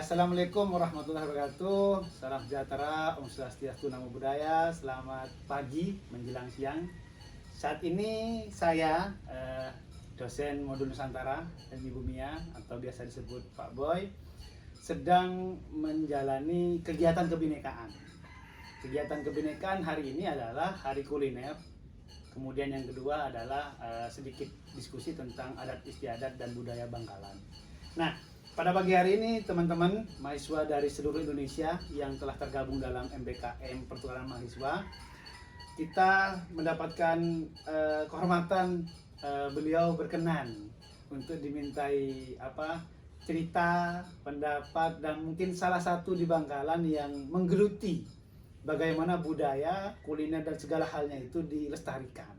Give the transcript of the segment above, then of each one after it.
Assalamualaikum warahmatullahi wabarakatuh. Salam sejahtera, Om Swastiastu, Namo Buddhaya. Selamat pagi menjelang siang. Saat ini saya dosen modul Nusantara dan Ibu Mia atau biasa disebut Pak Boy sedang menjalani kegiatan kebinekaan. Kegiatan kebinekaan hari ini adalah hari kuliner. Kemudian yang kedua adalah sedikit diskusi tentang adat istiadat dan budaya Bangkalan. Nah, pada pagi hari ini teman-teman mahasiswa dari seluruh Indonesia yang telah tergabung dalam MBKM Pertukaran Mahasiswa, kita mendapatkan kehormatan beliau berkenan untuk dimintai cerita, pendapat, dan mungkin salah satu di Bangkalan yang menggeluti bagaimana budaya, kuliner, dan segala halnya itu dilestarikan.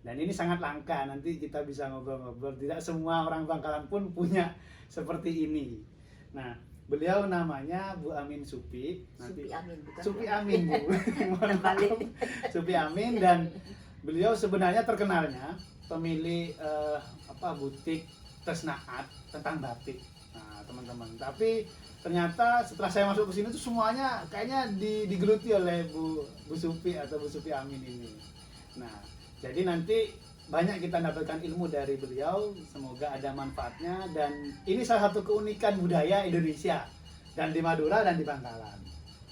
Dan ini sangat langka, nanti kita bisa ngobrol-ngobrol. Tidak semua orang Bangkalan pun punya seperti ini. Nah, beliau namanya Bu Amin Supi. Supi Amin, bukan? Supi Amin, Bu. Supi Amin, dan beliau sebenarnya terkenalnya pemilik butik Tresnaat tentang batik. Nah, teman-teman. Tapi ternyata setelah saya masuk ke sini tuh semuanya kayaknya digeluti oleh Bu Supi atau Bu Supi Amin ini. Nah, jadi nanti banyak kita dapatkan ilmu dari beliau, semoga ada manfaatnya, dan ini salah satu keunikan budaya Indonesia dan di Madura dan di Bangkalan.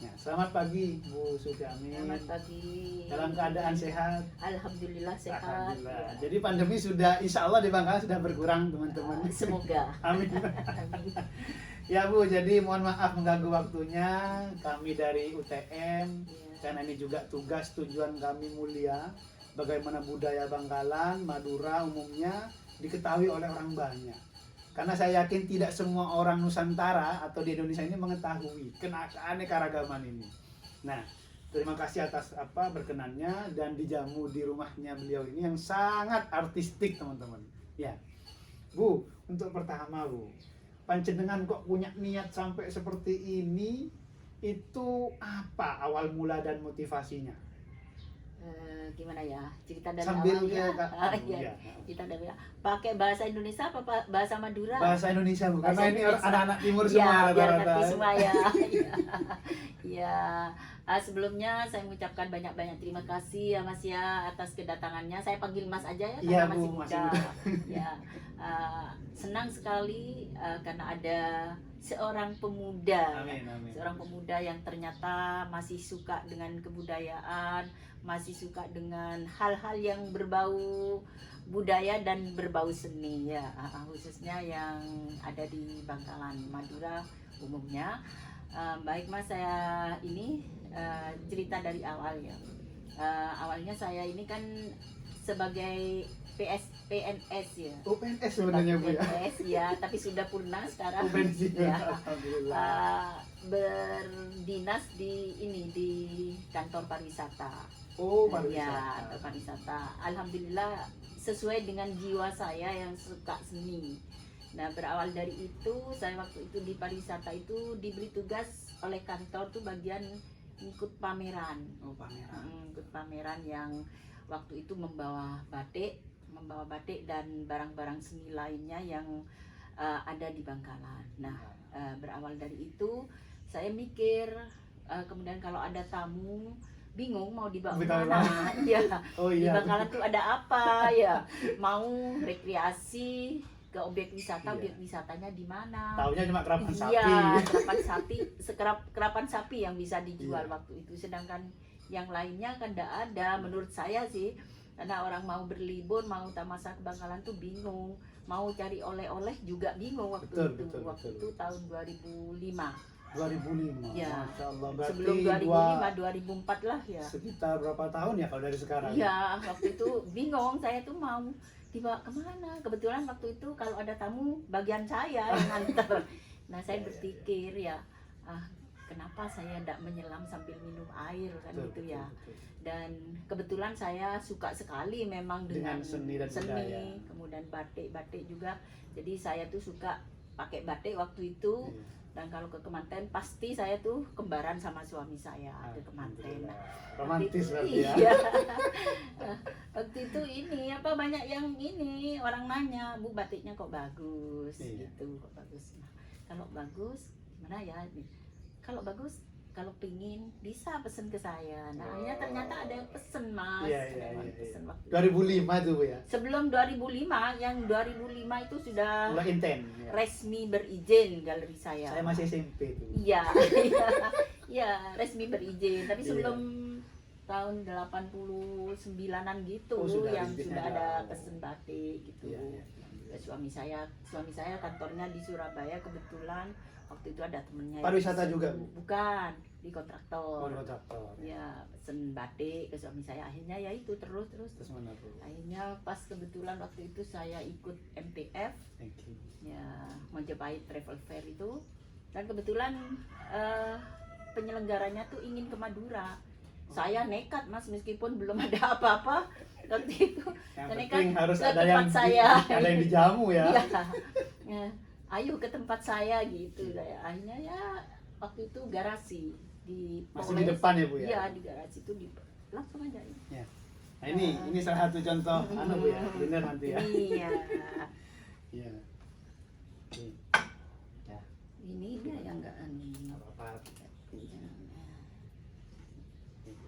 Ya, selamat pagi Bu Supi Amin. Selamat pagi. Dalam keadaan sehat? Alhamdulillah sehat. Alhamdulillah. Jadi pandemi sudah, insya Allah di Bangkalan sudah berkurang teman-teman. Semoga. Amin. Amin. Ya Bu, jadi mohon maaf mengganggu waktunya. Kami dari UTM, karena ini juga tugas tujuan kami mulia. Bagaimana budaya Bangkalan, Madura umumnya diketahui oleh orang banyak. Karena saya yakin tidak semua orang Nusantara atau di Indonesia ini mengetahui keanekaragaman ini. Nah, terima kasih atas berkenannya dan dijamu di rumahnya beliau ini yang sangat artistik, teman-teman. Ya, Bu, untuk pertama Bu, panjenengan kok punya niat sampai seperti ini? Itu apa awal mula dan motivasinya? Gimana ya, cerita dari Sambil awalnya. ya. Kita dari pakai bahasa Indonesia apa bahasa Madura? Bahasa Indonesia Bu, karena ini Indonesia. anak-anak timur Ya, semua biar rata-rata. ngerti semua ya. Ya, sebelumnya saya mengucapkan banyak-banyak terima kasih ya Mas ya atas kedatangannya. Saya panggil Mas aja ya karena Iya, masih Bu, muda. masih muda. Ya, senang sekali karena ada seorang pemuda. Amin, amin. Seorang pemuda yang ternyata masih suka dengan kebudayaan, masih suka dengan hal-hal yang berbau budaya dan berbau seni ya, khususnya yang ada di Bangkalan, Madura umumnya. Baik Mas, saya ini cerita dari awal ya. Awalnya saya ini kan sebagai PNS ya. PNS sebenarnya Bu ya. PNS ya, tapi sudah purna sekarang. pensiun. Ya. Alhamdulillah. Berdinas di kantor pariwisata. Oh, Ya, pariwisata. kantor pariwisata. Alhamdulillah sesuai dengan jiwa saya yang suka seni. Nah, berawal dari itu, saya waktu itu di pariwisata itu diberi tugas oleh kantor tuh bagian ikut pameran. Oh, pameran. Ikut pameran yang waktu itu membawa batik dan barang-barang seni lainnya yang ada di Bangkalan. Nah, berawal dari itu saya mikir, kemudian kalau ada tamu bingung mau dibawa kemana. Ya, Oh di iya. Bangkalan tuh ada apa ya? Mau rekreasi ke objek wisata, Iya. objek wisatanya di mana? Taunya cuma kerapan sapi. Iya, kerapan sapi yang bisa dijual Iya. waktu itu. Sedangkan yang lainnya kan tidak ada. Menurut saya sih, karena orang mau berlibur, mau tamasa ke Bangkalan tuh bingung. Mau cari oleh-oleh juga bingung waktu Betul, itu. betul, Waktu betul. itu tahun 2005. 2005. Ya. Masya Allah. Berarti Sebelum 2005, 2004 lah ya. sekitar berapa tahun ya kalau dari sekarang? Iya, waktu itu bingung saya tuh mau dibawa kemana. Kebetulan waktu itu kalau ada tamu bagian saya yang nganter. Nah, saya berpikir ya, kenapa saya tidak menyelam sambil minum air kan Betul, gitu betul, ya. betul. Dan kebetulan saya suka sekali memang Dengan dengan seni dan budaya. kemudian batik juga. Jadi saya tuh suka pakai batik waktu itu. Iya. Dan kalau ke Kemanten pasti saya tuh kembaran sama suami saya ke Kemanten. Alhamdulillah. Romantis berarti ya. Iya. Waktu itu banyak yang orang nanya, Bu batiknya kok bagus Iya. gitu, kok bagus. Nah, kalau bagus gimana ya, kalau bagus, kalau pingin bisa pesen ke saya. Nah akhirnya ternyata ada yang pesen Mas. Iya, Ada iya, yang iya, pesen iya. waktu itu. 2005 tuh Bu ya. Sebelum 2005, yang 2005 itu sudah Mulai inten. Ya. resmi berizin galeri saya. Saya masih SMP tuh. Iya, iya, resmi berizin. Tapi Iya. sebelum tahun 89-an gitu, Oh, sudah yang rintisnya sudah ada ada. pesen batik gitu. Iya, iya. Ya, suami saya kantornya di Surabaya, kebetulan waktu itu ada temennya. Pariwisata yang juga, pesen. Bu? Bukan, di kontraktor. Oh, kontraktor. Ya, pesen batik ke suami saya. Akhirnya ya itu terus. Terus mana Bu? Akhirnya pas kebetulan waktu itu saya ikut MTF, Thank you. ya Majapahit Travel Fair itu, dan kebetulan penyelenggaranya tuh ingin ke Madura. Saya nekat Mas, meskipun belum ada apa-apa waktu itu. Yang Ini penting kan harus ke ada tempat yang saya. ada yang dijamu ya. Iya. Ya, ayo ke tempat saya gitu. Saya akhirnya ya waktu itu garasi di Masih di depan ya Bu ya. Iya, di garasi itu langsung aja. Ya. Nah ini salah satu contoh anu Bu ya, bener nanti ya. Iya. Iya. Oke. Ya, Ini dia yang enggak anu. nggak apa-apa.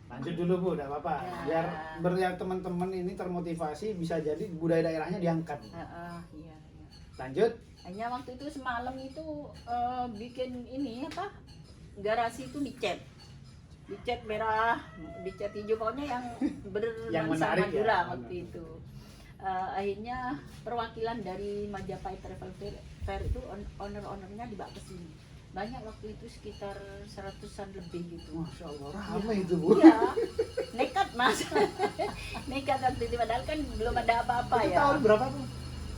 Lanjut dulu Bu, enggak apa-apa. Ya. Biar teman-teman ini termotivasi, bisa jadi budaya daerahnya diangkat. Iya. Lanjut. Hanya waktu itu semalam itu bikin ini apa? Garasi itu dicat merah, dicat hijau, pokoknya yang Yang bernuansa menarik ya. Madura waktu itu. Akhirnya perwakilan dari Majapahit Travel Fair itu owner-ownernya dibawa ke sini. Banyak waktu itu sekitar 100-an lebih gitu. Masya Allah, ramai itu Bu. Iya, nekat Mas. Nekat waktu itu, padahal kan belum ada apa-apa Itu ya. tahun berapa Bu?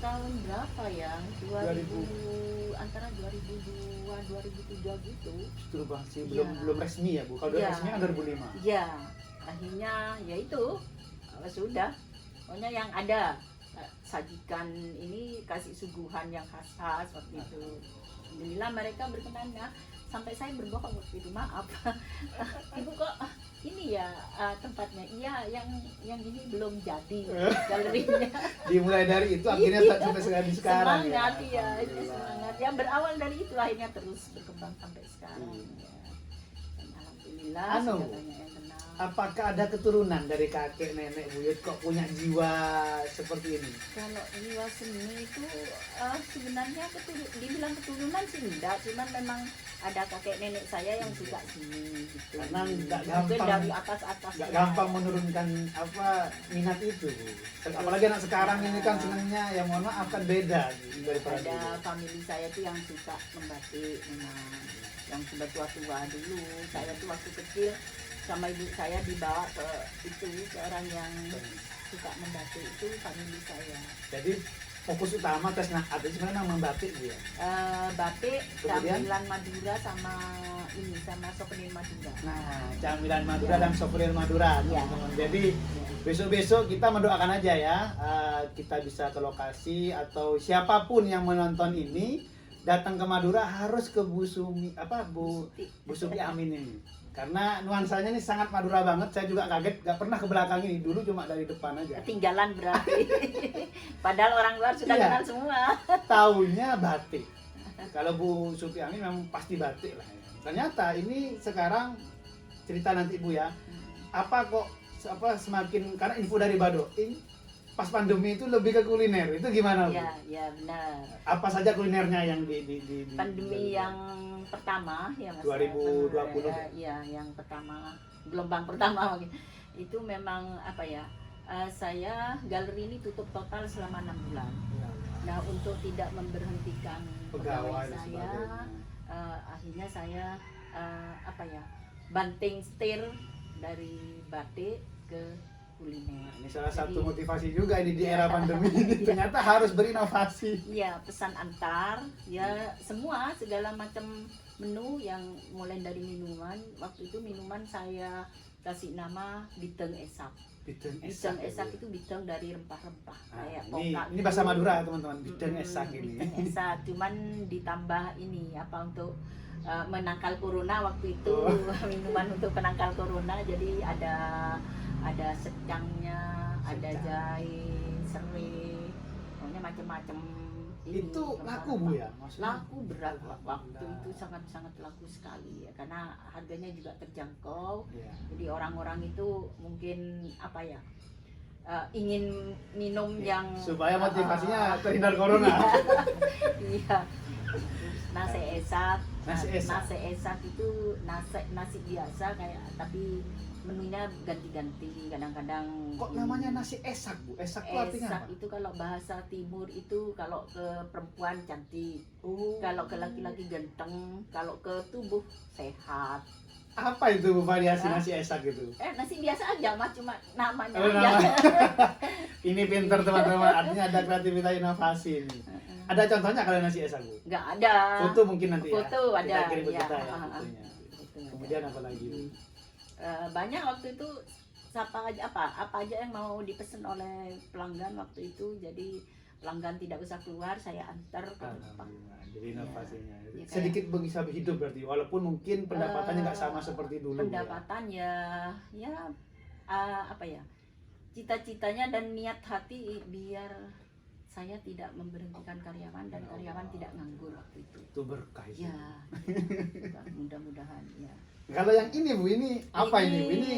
Tahun berapa ya? 2000. Antara 2002 2003 gitu. Justru masih Iya. belum resmi ya Bu. Kalau udah Iya. resmi kan 2005. Iya, akhirnya ya itu sudah. Pokoknya yang ada sajikan ini, kasih suguhan yang khas-khas waktu itu. Alhamdulillah mereka berkenan ya. Sampai saya berbohong waktu itu, maaf. Ibu kok ini ya tempatnya? Iya, yang ini belum jadi galerinya. Dimulai dari itu akhirnya sampai sekarang Semangat ya. ya, itu Alhamdulillah. semangat. Ya berawal dari itu akhirnya terus berkembang sampai sekarang. Iya. Ya. Dan alhamdulillah Anu, segalanya yang benar. Apakah ada keturunan dari kakek nenek buyut kok punya jiwa seperti ini? Kalau jiwa seni itu sebenarnya dibilang keturunan sih enggak, cuman memang ada kakek nenek saya yang suka seni gitu. Karena nggak Mungkin gampang, dari atas nggak gampang menurunkan minat itu, Bu. Apalagi anak sekarang ini kan senangnya ya mohon maaf kan beda daripada Ada dulu. family saya tuh yang suka membatik memang, yang sudah tua-tua dulu. Saya tuh waktu kecil sama ibu saya dibawa ke orang yang suka membatik, itu family saya. Jadi fokus utama tes atau sebenarnya memang batik Bu ya. Batik, Kemudian? camilan Madura sama souvenir Madura. Nah, camilan Madura dan souvenir Madura, Iya. teman-teman. Jadi besok-besok kita mendoakan aja ya, kita bisa ke lokasi atau siapapun yang menonton ini datang ke Madura harus ke Bu Supi Amin ini. Karena nuansanya ini sangat Madura banget. Saya juga kaget, gak pernah ke belakang ini. Dulu cuma dari depan aja. Ketinggalan berarti. Padahal orang luar sudah Iya. kenal semua. Taunya batik. Kalau Bu Supi Amin memang pasti batik lah. Ya. Ternyata ini sekarang cerita nanti Bu ya. Apa kok semakin, karena info dari Badoing pas pandemi itu lebih ke kuliner. Itu gimana Bu? Ya benar. Apa saja kulinernya yang di Pandemi yang pertama ya Mas. 2020. Ya, yang pertama, gelombang pertama mungkin. Itu memang apa ya? Saya galeri ini tutup total selama 6 bulan. Nah, untuk tidak memberhentikan pegawai Pegawai dan saya, sebagainya. akhirnya saya banting setir dari batik ke kuliner. Ini salah satu Jadi- motivasi juga ini di era pandemi ini. Ternyata harus berinovasi. Iya, pesan antar, ya semua segala macam menu yang mulai dari minuman. Waktu itu minuman saya kasih nama biteng esak. Biteng Biteng esak ya, Bu. itu biteng dari rempah-rempah Nah, kayak ini pokak. bahasa Madura teman-teman. Biteng esak ini. Biteng esak, cuman ditambah ini apa untuk menangkal corona waktu itu. Oh. Minuman untuk penangkal corona, jadi ada secangnya, ada Secang. jahe, serai, pokoknya macam-macam ini Itu laku Bu ya? Maksudnya laku berat waktu alhamdulillah. itu sangat-sangat laku sekali ya, karena harganya juga terjangkau. Iya. Jadi orang-orang itu mungkin apa ya, ingin minum yang Supaya motivasinya terhindar corona. iya. Nasi esak. Nasi esak. Nasi esak itu nasi biasa kayak, tapi menunya ganti-ganti. Kadang-kadang Kok namanya nasi esak Bu? Esak itu artinya esak apa? itu kalau bahasa timur itu kalau ke perempuan cantik, Oh. kalau ke laki-laki ganteng, kalau ke tubuh sehat. Apa itu Bu variasi Hah? nasi esak itu? Nasi biasa aja mah, cuma namanya Oh, aja. nama. Ini pinter teman-teman, artinya ada kreativitas inovasi ini. Ada contohnya kalau nasi esak Bu? Nggak ada. Foto mungkin nanti ya. Foto ada, Kita kirim ke iya. kita ya fotonya. Foto ada. Kemudian apa lagi Bu? Banyak waktu itu apa aja yang mau dipesan oleh pelanggan waktu itu, jadi pelanggan tidak usah keluar, saya antar ke rumah. Alhamdulillah, jadi inovasinya. Ya, kayak- Sedikit bisa hidup berarti, walaupun mungkin pendapatannya nggak sama seperti dulu. Pendapatan ya apa ya, cita-citanya dan niat hati biar saya tidak memberhentikan karyawan dan Ya karyawan Allah. tidak nganggur waktu itu. Itu berkah itu. Ya, mudah-mudahan ya. Kalau yang ini Bu, ini apa ini Bu? Ini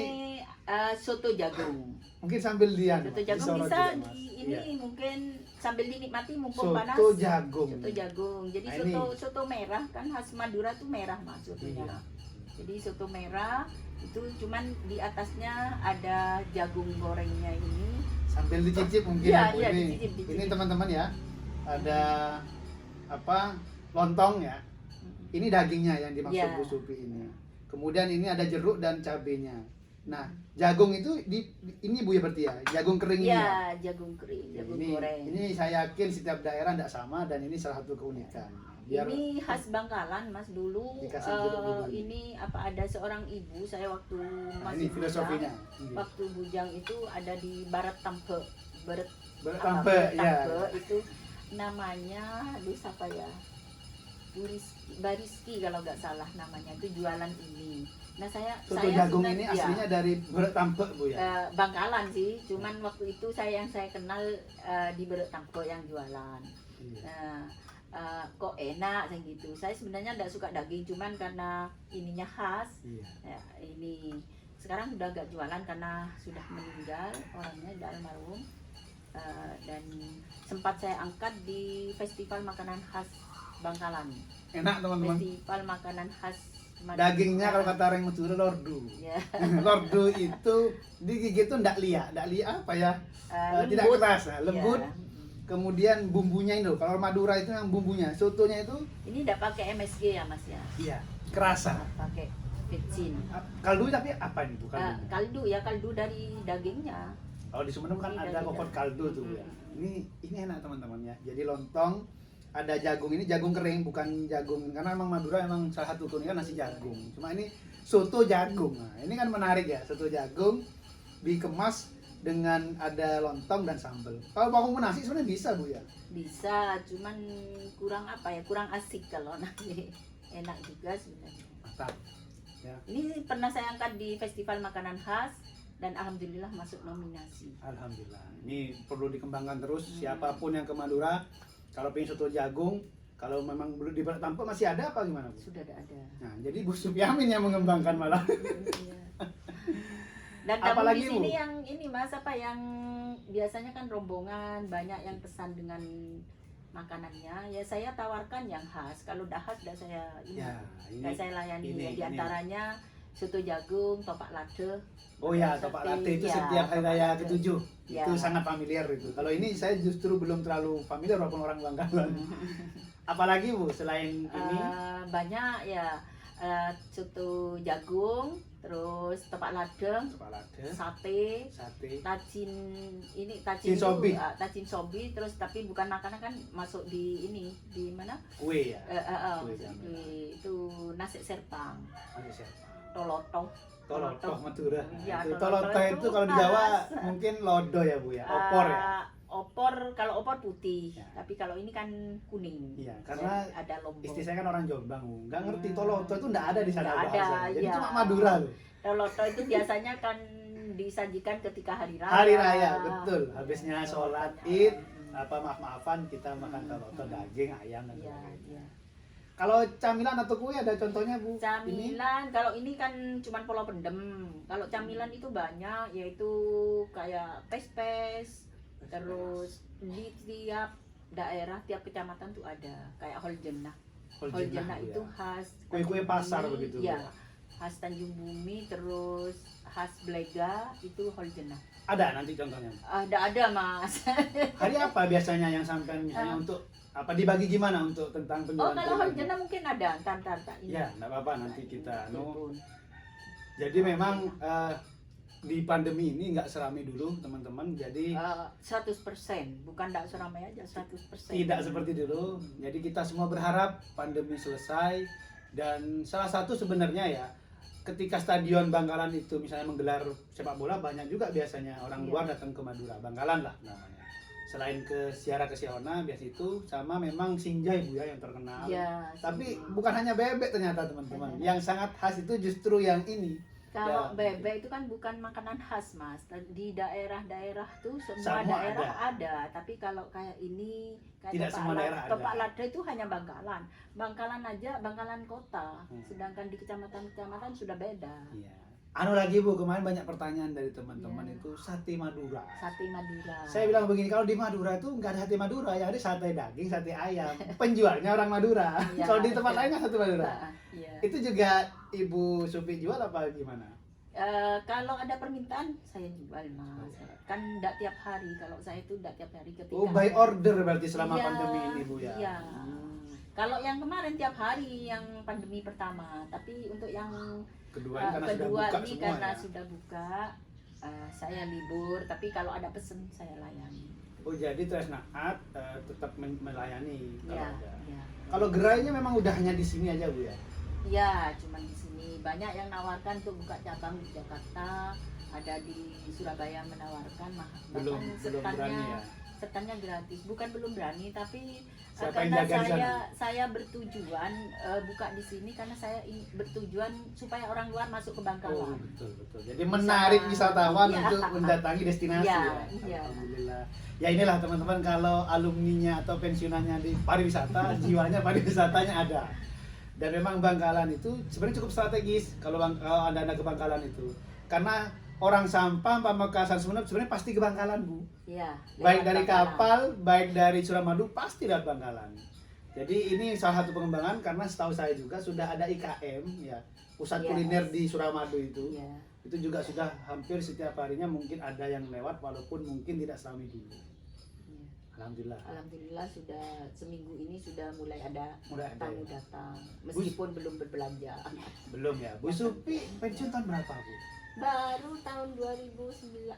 soto jagung. mungkin sambil dia Soto jagung bisa ini mungkin sambil dinikmati mumpung panas. Soto jagung. Soto jagung. Jadi Nah, soto merah kan khas Madura tuh merah Mas sotonya. Iya. Jadi soto merah itu cuman di atasnya ada jagung gorengnya ini. Sambil dicicip mungkin Iya, ya, Bu. iya, Ini. dicicip. Ini teman-teman ya. Ada apa? Lontong ya. Ini dagingnya yang dimaksud Iya. Bu Supi ini. Kemudian ini ada jeruk dan cabenya. Nah, jagung itu ini Bu ya berarti ya, jagung kering ini. Ya? Iya, jagung kering, Ya, jagung ini, goreng. ini saya yakin setiap daerah tidak sama dan ini salah satu keunikan. Biar Ini khas Bangkalan Mas dulu. Dikasih jeruk dulu. Ini apa, ada seorang ibu, saya waktu nah, masih ini filosofinya. bujang, waktu bujang itu ada di Barat Tampe. Barat Bertampe ya. itu namanya, aduh siapa ya, Bariski kalau nggak salah namanya, itu jualan ini. Nah Soto saya jagung sudah- ini ya, aslinya dari Bertampe Bu ya. Bangkalan sih, cuman waktu itu saya kenal di Barat Tampe yang jualan. Iya. Nah, kok enak kayak gitu. Saya sebenarnya nggak suka daging, cuman karena ininya khas. Iya. Ya, ini sekarang udah gak jualan karena sudah meninggal orangnya, udah almarhum. Dan sempat saya angkat di festival makanan khas Bangkalan. Enak teman-teman. Festival makanan khas Madura. Dagingnya kalau kata orang Madura lordu. ya, Lordu itu digigit tuh ndak liak apa ya? Tidak lembut. keras, nah, lembut. Ya. Kemudian bumbunya itu, kalau Madura itu yang bumbunya, sotonya itu Ini tidak pakai MSG ya Mas ya, iya kerasa. pakai vicin. Kaldu tapi apa ini Bu kaldu? Kaldu dari dagingnya. Kalau di Sumeneb kan Ini ada dari kokot dalam. kaldu tuh Bu ya. Ini enak teman-teman ya. Jadi lontong ada jagung, ini jagung kering bukan jagung, karena emang Madura emang salah satu keunikan nasi jagung. Cuma ini soto jagung. Nah, ini kan menarik ya, soto jagung dikemas dengan ada lontong dan sambal. Kalau bangun nasi sebenarnya bisa Bu ya. Bisa, cuman kurang apa ya, kurang asik kalau nanti. Enak juga sebenarnya. Mantap. Ya. Ini pernah saya angkat di festival makanan khas dan alhamdulillah masuk nominasi. Alhamdulillah. Ini perlu dikembangkan terus. Siapapun yang ke Madura, kalau pengen soto jagung, kalau memang belum di Barat Tampe masih ada apa gimana Bu? Sudah ada. Nah, jadi Bu Supiamin yang mengembangkan malah. Iya. Dan Apa tamu lagi, di sini Bu? yang ini Mas, apa yang biasanya kan rombongan banyak yang pesan dengan makanannya, ya saya tawarkan yang khas. Kalau udah khas udah saya ini, Ya, ini. saya layani. ini, Ya, di ini. antaranya soto jagung, topak lade. Oh ya, topak latte itu setiap hari raya ke-7. Ya. Itu sangat familiar itu. Kalau ini saya justru belum terlalu familiar walaupun orang Bangkalan. Apalagi Bu selain ini? Banyak ya, soto jagung, terus topak lade, Topak latte, sate, sate. tajin Tajin sobi. tajin sobi, terus tapi bukan makanan kan, masuk di ini, di mana? Kue ya. Kue Itu nasi serpang, Masih siapa? toloto. Toloto Madura. Iya, Itu toloto toloto itu itu kalau di Jawa khas. mungkin lodo ya Bu ya, opor ya. Opor, kalau opor putih, Ya. tapi kalau ini kan kuning. Iya, karena Dan ada lombok. istri saya kan orang Jombang, Bu. Nggak ngerti toloto itu nggak ada di sana Nggak ada, bahasa. Jadi iya. cuma Madura loh. Toloto itu biasanya kan disajikan ketika hari raya. Hari raya, betul. Habisnya sholat Id, maaf-maafan kita makan taroto, daging, ayam dan Iya, sebagainya. iya. Kalau camilan atau kue ada contohnya Bu? Ini Camilan, kalau ini kan cuman Pulau Pendem. Kalau camilan itu banyak, yaitu kayak pes-pes, terus di tiap daerah, tiap kecamatan tuh ada. Kayak Holjenah. Holjenah Bu, itu ya. khas Kue-kue Tanjung pasar Bumi, begitu, ya. Bu. Khas Tanjung Bumi, terus khas Blega itu Holjenah. Ada nanti contohnya. Ada Mas. Hari apa biasanya yang sampai misalnya untuk apa dibagi gimana untuk tentang Oh, penjualan? kalau kue? Holjenah mungkin ada, entar ini. Ya, enggak apa-apa nanti kita Telepon. Jadi memang di pandemi ini nggak seramai dulu teman-teman. Jadi 100%, bukan tidak seramai aja, 100%. tidak seperti dulu. Jadi kita semua berharap pandemi selesai, dan salah satu sebenarnya ya ketika Stadion Bangkalan itu misalnya menggelar sepak bola, banyak juga biasanya orang Iya. luar datang ke Madura, Bangkalan lah namanya. Selain ke Siara Kesiona biasa itu, sama memang Sinjai Bu ya yang terkenal. Ya, Tapi sih. bukan hanya bebek ternyata teman-teman. Yang sangat khas itu justru yang ini. Kalau Ya. bebek itu kan bukan makanan khas Mas. Di daerah-daerah tuh semua Semua daerah ada. Tapi kalau kayak ini, kayak Tidak semua daerah ada. Topak Lada itu hanya Bangkalan. Bangkalan aja, Bangkalan kota. Sedangkan di kecamatan-kecamatan sudah beda. Iya. Anu lagi Bu, kemarin banyak pertanyaan dari teman-teman Iya. itu sate Madura. Sate Madura. Saya bilang begini, kalau di Madura itu nggak ada sate Madura, yang ada sate daging, sate ayam. Penjualnya orang Madura. Iya. Kalau di tempat lain nggak sate Madura. Iya. Itu juga Ibu Supi jual apa gimana? Kalau ada permintaan saya jual Mas. Kan enggak tiap hari. Kalau saya itu enggak tiap hari ketika. Oh, by order berarti selama Iya, pandemi ini Bu ya. iya. Kalau yang kemarin tiap hari yang pandemi pertama, tapi untuk yang Kedua ini karena sudah kedua buka ini semua karena ya. sudah buka, saya libur. Tapi kalau ada pesen saya layani. Oh, jadi Tresnaat tetap melayani kalau Iya, ada. iya. Kalau gerainya memang udah hanya di sini aja Bu ya. Iya, cuman di sini banyak yang nawarkan untuk buka cabang di Jakarta, ada di Surabaya menawarkan, Belum bahkan berani ya. setannya gratis. Bukan belum berani, tapi Siapa yang karena jaga di sana? saya bertujuan buka di sini karena saya bertujuan supaya orang luar masuk ke Oh, Bangkalan. betul betul. Jadi menarik wisatawan Iya. untuk mendatangi destinasi Iya, ya. iya. Alhamdulillah. Ya inilah teman-teman, kalau alumninya atau pensiunannya di pariwisata, jiwanya pariwisatanya ada. Dan memang Bangkalan itu sebenarnya cukup strategis kalau Anda ke Bangkalan itu. Karena orang Sampang, Pamekasan, Sumeneb sebenarnya pasti ke Bangkalan, Bu. Iya. Baik lewat dari Bangkalan. kapal, baik dari Suramadu, pasti lewat Bangkalan. Jadi ini salah satu pengembangan, karena setahu saya juga sudah ada IKM ya, pusat Yes. kuliner di Suramadu itu. Iya. Itu juga sudah hampir setiap harinya mungkin ada yang lewat, walaupun mungkin tidak seramai dulu. Iya. Alhamdulillah. Alhamdulillah sudah seminggu ini sudah mulai ada Mulai ada tamu ya. datang meskipun belum berbelanja. Belum ya. Bu Supi pensiun tahun berapa, Bu? Baru tahun 2009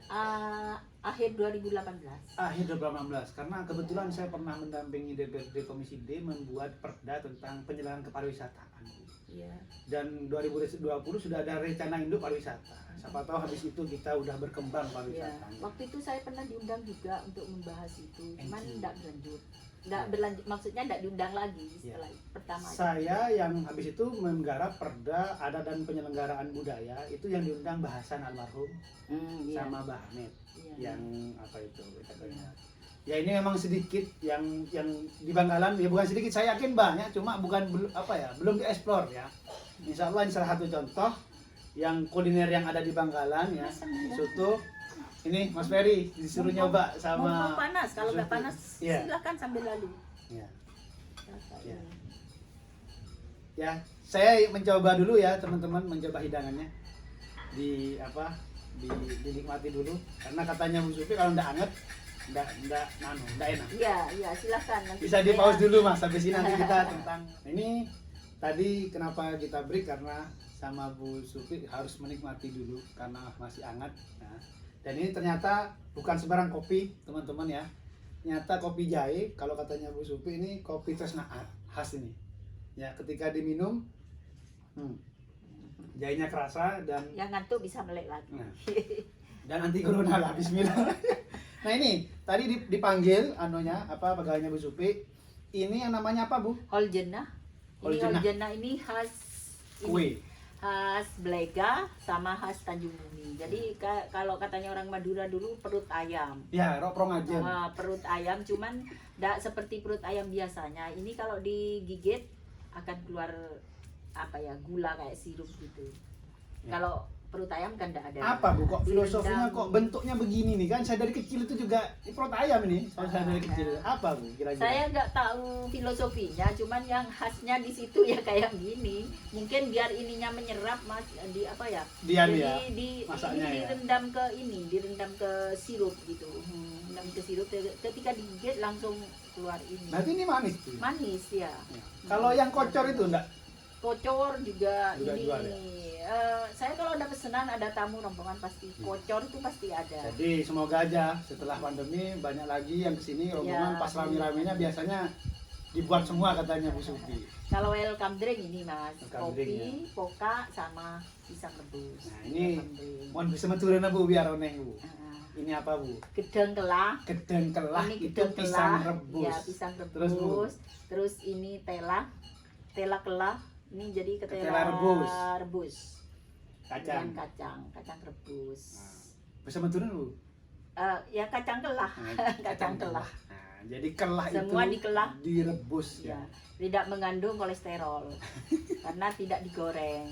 akhir 2018. Akhir 2018. Karena kebetulan saya pernah mendampingi DPRD Komisi D membuat perda tentang penyelenggaraan kepariwisataan, Bu. Iya. Dan 2020 sudah ada rencana induk pariwisata. Siapa tahu habis itu kita udah berkembang Iya. pariwisata. Waktu itu saya pernah diundang juga untuk membahas itu, cuman NG. tidak berlanjut. Tidak berlanjut, maksudnya tidak diundang lagi setelah pertama. Saya yang habis itu menggarap perda adat dan penyelenggaraan budaya, itu yang diundang bahasan almarhum Iya. sama Mbah Ahmed. Iya. Yang apa itu katanya. Ya ini memang sedikit yang di Bangkalan, ya bukan sedikit, saya yakin banyak, cuma belum dieksplor ya. Insya Allah ini salah satu contoh yang kuliner yang ada di Bangkalan ya. Soto. Ini Mas Ferry disuruh nyoba sama. Mumpung panas, kalau nggak Supi. panas Iya. silakan sambil lalu. Ya. Iya. Ya, saya mencoba dulu ya teman-teman, mencoba hidangannya dinikmati dulu, karena katanya Bu Supi kalau nggak anget nggak enak. Iya, silakan. Nanti Bisa di saya- pause dulu Mas, habis ini nanti kita tentang ini tadi kenapa kita break, karena sama Bu Supi harus menikmati dulu karena masih hangat. Nah, dan ini ternyata bukan sembarang kopi teman-teman ya, ternyata kopi jahe. Kalau katanya Bu Supi ini kopi Tresnaat khas ini ya, ketika diminum jahenya kerasa dan Yang ngantuk bisa melek lagi. Nah. dan anti corona lah, bismillah. Nah ini tadi dipanggil pegawainya Bu Supi. Ini yang namanya apa, Bu? Holjenah. Ini Holjenah. Holjenah ini khas ini, Kue. khas Blega sama khas Tanjung Bumi. Jadi kalau katanya orang Madura dulu perut ayam. Ya, roprong aja. Perut ayam, cuman tidak seperti perut ayam biasanya. Ini kalau digigit akan keluar apa ya, gula kayak sirup gitu. Ya. Kalau perut ayam kan tidak ada. Apa Bu, kok filosofinya Direndam. kok bentuknya begini nih kan? Saya dari kecil itu juga perut ayam ini. Saya dari kecil. Apa Bu kira-kira? Saya nggak tahu filosofinya, cuman yang khasnya di situ ya kayak gini. Mungkin biar ininya menyerap mas di apa ya? Dian Jadi ya. di masaknya ini ya. direndam ke sirup gitu. Direndam ke sirup. Ketika digigit langsung keluar ini. Berarti ini manis tuh. Manis ya. Ya. Kalau yang kocor itu enggak? Kocor juga ini. Jual ya? Saya kalau ada pesanan, ada tamu rombongan pasti kocor itu pasti ada. Jadi semoga aja setelah pandemi banyak lagi yang kesini rombongan Ya, pas rame-ramenya biasanya dibuat semua katanya Bu Supi. Kalau welcome drink ini mas, Welcome kopi, drink, poka sama pisang rebus. Nah, ini Welcome drink. mohon bisa meturin Bu biar oneng Bu. Ah, Ini apa Bu? gedeng kelah. Gedeng kelah Ini itu gedeng pisang kelah. rebus. Ya pisang Terus, Bu? rebus. Terus ini tela kelah. Ini jadi Ketela ketela rebus. rebus. Kacang. Dengan kacang rebus. Nah, bisa meturin Bu? Ya kacang kelah. Nah, Kacang kelah. Nah, jadi kelah Semua itu dikelah. direbus Ya, ya. tidak mengandung kolesterol karena tidak digoreng.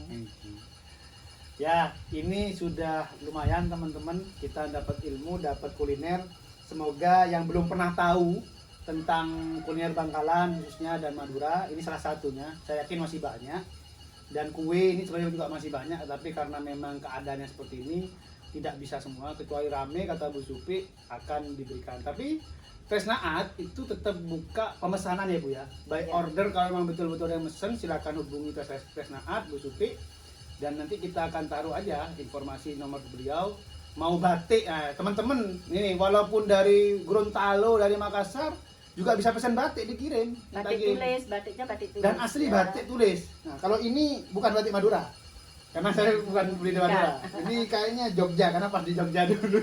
Ya, ini sudah lumayan teman-teman. Kita dapat ilmu, dapat kuliner. Semoga yang belum pernah tahu tentang kuliner Bangkalan khususnya dan Madura, ini salah satunya. Saya yakin masih banyak. Dan kue ini sebenarnya juga masih banyak, tapi karena memang keadaannya seperti ini tidak bisa semua, kecuali rame kata Bu Supi akan diberikan. Tapi Tresnaat itu tetap buka pemesanan ya Bu ya. By Ya. order, kalau memang betul-betul yang mesen silakan hubungi Tresnaat Bu Supi. Dan nanti kita akan taruh aja informasi nomor beliau. Mau batik, teman-teman ini walaupun dari Gorontalo, dari Makassar juga bisa pesan batik dikirim. Kita Batik kirim. tulis, batiknya batik tulis. Dan asli ya. batik tulis. Nah, kalau ini bukan batik Madura. Karena saya bukan beli di Madura. Ini kayaknya Jogja karena pas di Jogja dulu.